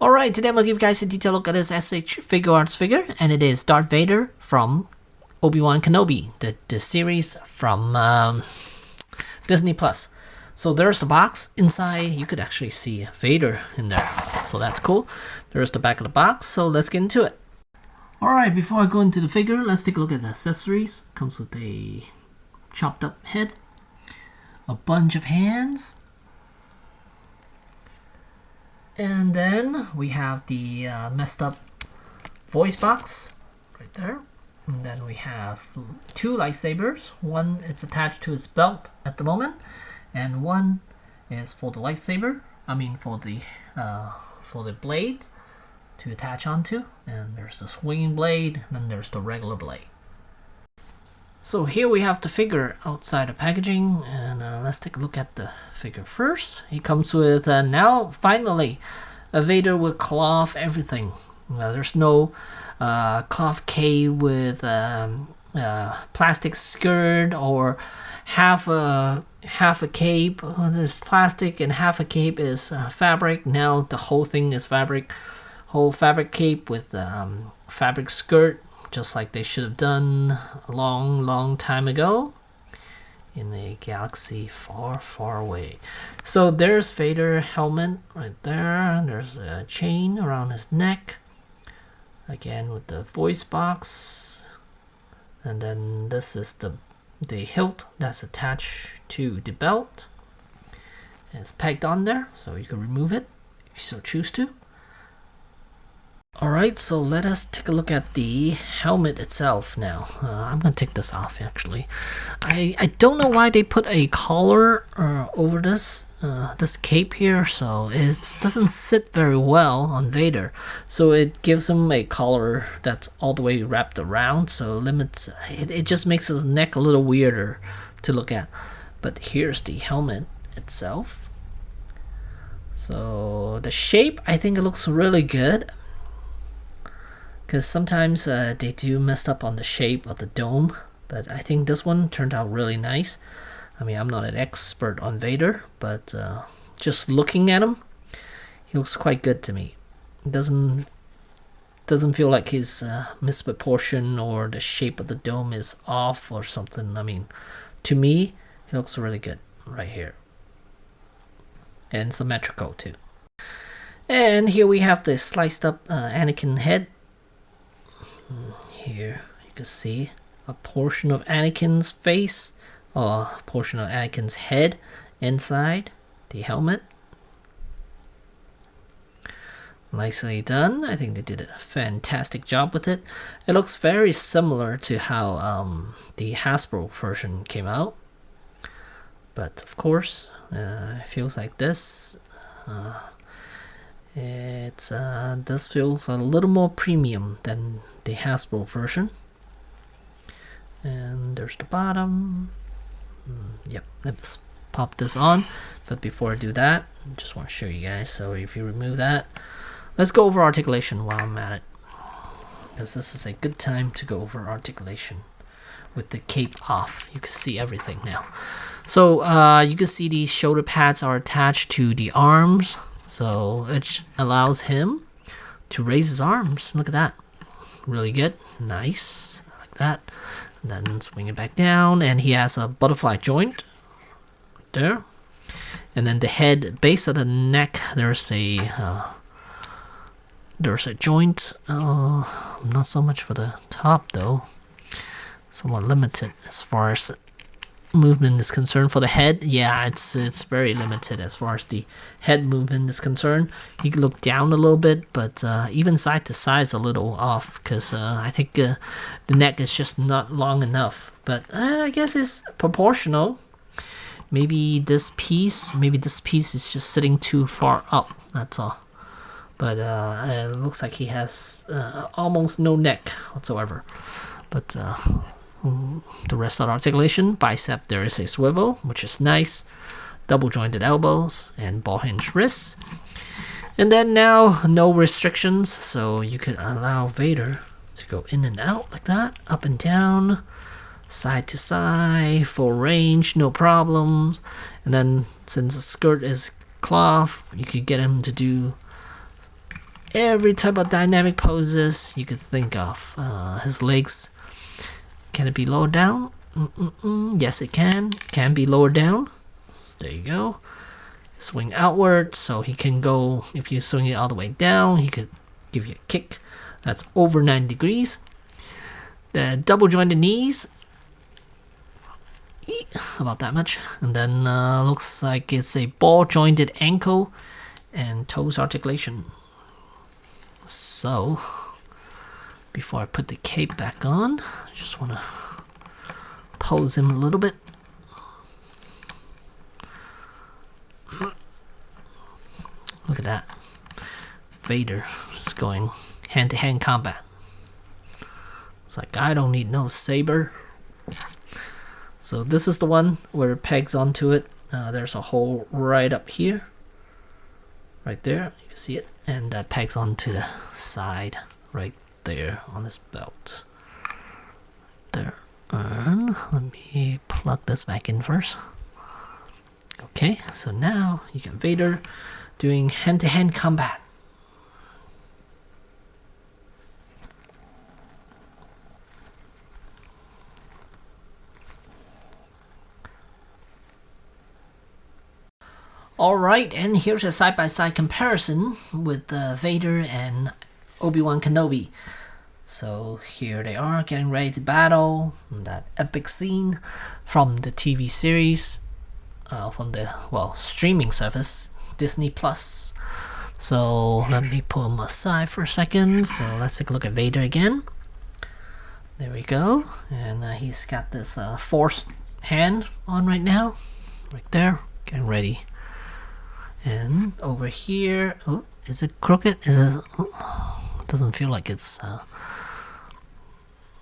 Alright, today I'm going to give you guys a detailed look at this SH Figuarts figure, and it is Darth Vader from Obi Wan Kenobi, the series from Disney Plus. So there's the box. Inside, you could actually see Vader in there, so that's cool. There's the back of the box, so let's get into it. Alright, before I go into the figure, let's take a look at the accessories. Comes with a chopped up head, a bunch of hands, and then we have the messed up voice box right there. And then we have two lightsabers. One is attached to his belt at the moment, and one is for the lightsaber. I mean for the blade to attach onto. And there's the swinging blade, and then there's the regular blade. So here we have the figure outside the packaging, and let's take a look at the figure first. He comes with now finally a Vader with cloth everything. There's no cloth cape with plastic skirt or half a cape. There's plastic and half a cape is fabric. Now the whole thing is fabric, whole fabric cape with fabric skirt. Just like they should have done a long time ago in a galaxy far away. So there's Vader helmet right there. There's a chain around his neck. Again with the voice box. And then this is the hilt that's attached to the belt. And it's pegged on there, so you can remove it if you so choose to. Alright, so let us take a look at the helmet itself now. I'm going to take this off actually. I don't know why they put a collar over this cape here, so it doesn't sit very well on Vader. So it gives him a collar that's all the way wrapped around, so it just makes his neck a little weirder to look at. But here's the helmet itself. So the shape, I think it looks really good. Because sometimes they do mess up on the shape of the dome, but I think this one turned out really nice. I mean, I'm not an expert on Vader, but just looking at him, he looks quite good to me. It doesn't feel like he's misproportioned or the shape of the dome is off or something. I mean, to me, he looks really good right here, and symmetrical too. And here we have the sliced up Anakin head. Here you can see a portion of Anakin's face, or a portion of Anakin's head inside the helmet. Nicely done. I think they did a fantastic job with it. It looks very similar to how the Hasbro version came out, but of course it feels like this. This feels a little more premium than the Hasbro version. And there's the bottom. Yep, let's pop this on. But before I do that, I just want to show you guys. So if you remove that, let's go over articulation while I'm at it, because this is a good time to go over articulation. With the cape off, you can see everything now. So you can see these shoulder pads are attached to the arms. So it allows him to raise his arms. Look at that. Really good. Nice. Like that. And then swing it back down. And he has a butterfly joint there. And then the head, base of the neck, there's a joint. Not so much for the top though. Somewhat limited as far as movement is concerned. For the head, yeah, it's very limited as far as the head movement is concerned. You can look down a little bit, but even side to side is a little off, because I think the neck is just not long enough. But I guess it's proportional. Maybe this piece is just sitting too far up, that's all. But it looks like he has almost no neck whatsoever. But the rest of the articulation, bicep, there is a swivel, which is nice. Double jointed elbows and ball hinge wrists. And then now, no restrictions, so you can allow Vader to go in and out like that, up and down, side to side, full range, no problems. And then since the skirt is cloth, you could get him to do every type of dynamic poses you could think of. His legs, can it be lowered down? Yes, it can. Can be lowered down. So there you go. Swing outward, so he can go. If you swing it all the way down, he could give you a kick. That's over 90 degrees. The double jointed knees, about that much, and then looks like it's a ball jointed ankle and toes articulation. So before I put the cape back on, I just want to pose him a little bit. Look at that. Vader is going hand-to-hand combat. It's like, I don't need no saber. So this is the one where it pegs onto it. There's a hole right up here. Right there, you can see it. And that pegs onto the side right there on this belt. There. And let me plug this back in first. Okay, so now you got Vader doing hand-to-hand combat. Alright, and here's a side-by-side comparison with Vader and Obi Wan Kenobi. So here they are getting ready to battle. That epic scene from the TV series, from the streaming service Disney Plus. So let me pull him aside for a second. So let's take a look at Vader again. There we go, and he's got this Force hand on right now, right there, getting ready. And over here, oh, is it crooked? Is it? It doesn't feel like it's.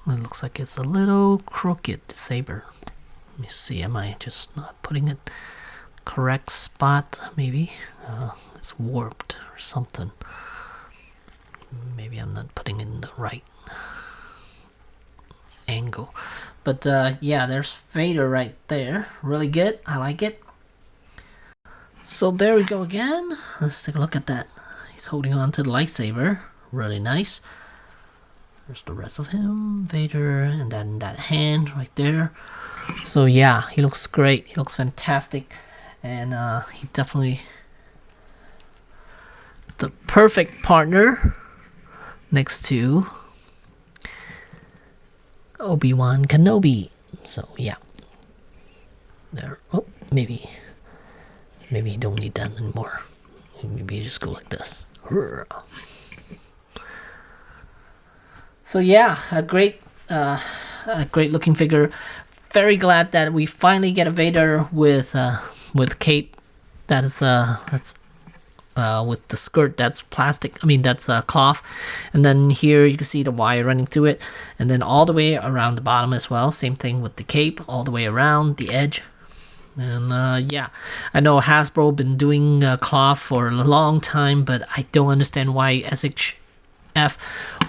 It looks like it's a little crooked, the saber. Let me see. Am I just not putting it correct spot? Maybe it's warped or something. Maybe I'm not putting it in the right angle. But yeah, there's Vader right there. Really good. I like it. So there we go again. Let's take a look at that. He's holding on to the lightsaber. Really nice. There's the rest of him, Vader, and then that hand right there. So yeah, he looks great. He looks fantastic. And he definitely is the perfect partner next to Obi Wan Kenobi. So yeah. There. Oh, maybe you don't need that anymore. Maybe you just go like this. So yeah, a great looking figure. Very glad that we finally get a Vader with cape. That is that's with the skirt that's plastic. I mean that's cloth, and then here you can see the wire running through it, and then all the way around the bottom as well. Same thing with the cape, all the way around the edge. And yeah, I know Hasbro been doing cloth for a long time, but I don't understand why SHF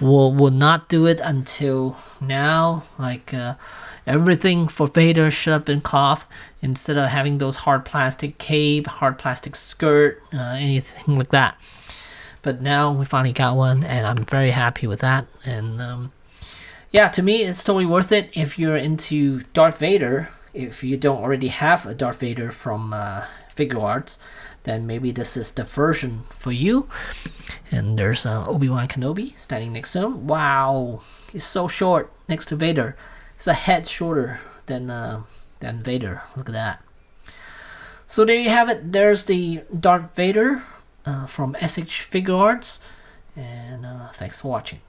will not do it until now. Like everything for Vader should have been cloth instead of having those hard plastic cape, hard plastic skirt, anything like that. But now we finally got one, and I'm very happy with that. And yeah, to me, it's totally worth it if you're into Darth Vader. If you don't already have a Darth Vader from Figuarts, then maybe this is the version for you. And there's Obi Wan Kenobi standing next to him. Wow, he's so short next to Vader. He's a head shorter than Vader. Look at that. So there you have it. There's the Darth Vader from SH Figuarts. And thanks for watching.